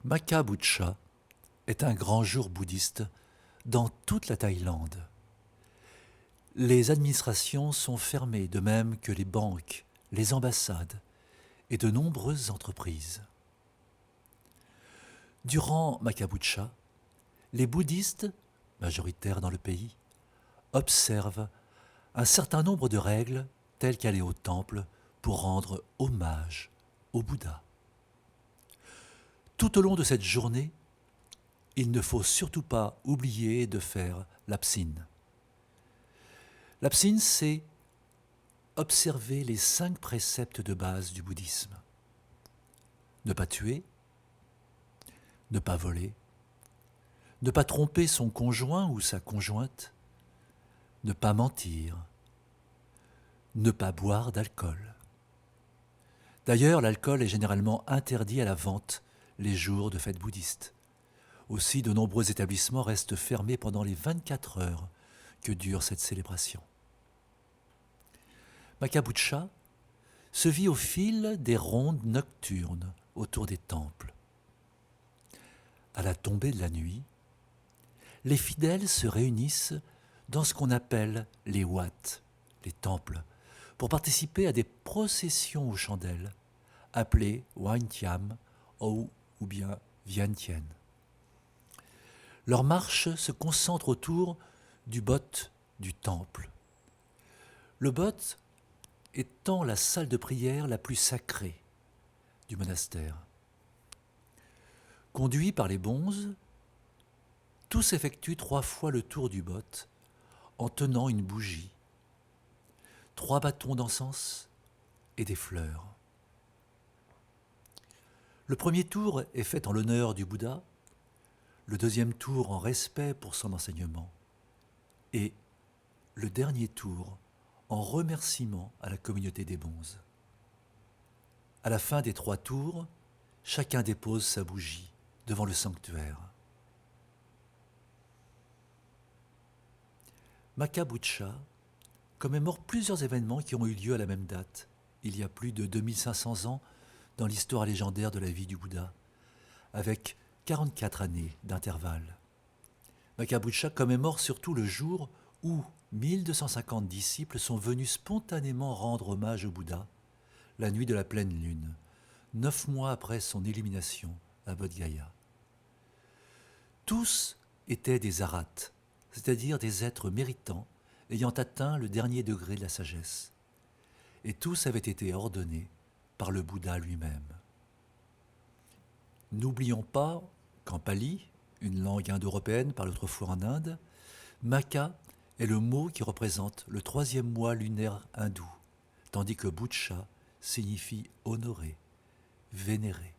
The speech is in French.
Maka Bucha est un grand jour bouddhiste dans toute la Thaïlande. Les administrations sont fermées, de même que les banques, les ambassades et de nombreuses entreprises. Durant Maka Bucha, les bouddhistes, majoritaires dans le pays, observent un certain nombre de règles telles qu'aller au temple pour rendre hommage au Bouddha. Tout au long de cette journée, il ne faut surtout pas oublier de faire l'absine. L'absine, c'est observer les 5 préceptes de base du bouddhisme. Ne pas tuer, ne pas voler, ne pas tromper son conjoint ou sa conjointe, ne pas mentir, ne pas boire d'alcool. D'ailleurs, l'alcool est généralement interdit à la vente les jours de fête bouddhiste. Aussi, de nombreux établissements restent fermés pendant les 24 heures que dure cette célébration. Maka Bucha se vit au fil des rondes nocturnes autour des temples. À la tombée de la nuit, les fidèles se réunissent dans ce qu'on appelle les Wat, les temples, pour participer à des processions aux chandelles, appelées Wantiam ou bien Vientiane. Leur marche se concentre autour du bot du temple. Le bot étant la salle de prière la plus sacrée du monastère. Conduits par les bonzes, tous effectuent 3 fois le tour du bot en tenant une bougie, 3 bâtons d'encens et des fleurs. Le premier tour est fait en l'honneur du Bouddha, le deuxième tour en respect pour son enseignement et le dernier tour en remerciement à la communauté des bonzes. À la fin des 3 tours, chacun dépose sa bougie devant le sanctuaire. Maka Bucha commémore plusieurs événements qui ont eu lieu à la même date, il y a plus de 2500 ans dans l'histoire légendaire de la vie du Bouddha, avec 44 années d'intervalle. Maka Bucha commémore surtout le jour où 1250 disciples sont venus spontanément rendre hommage au Bouddha, la nuit de la pleine lune, 9 mois après son élimination à Bodh Gaya. Tous étaient des arates, c'est-à-dire des êtres méritants ayant atteint le dernier degré de la sagesse. Et tous avaient été ordonnés par le Bouddha lui-même. N'oublions pas qu'en pali, une langue indo-européenne parlée autrefois en Inde, Maka est le mot qui représente le 3e mois lunaire hindou, tandis que Bucha signifie honorer, vénérer.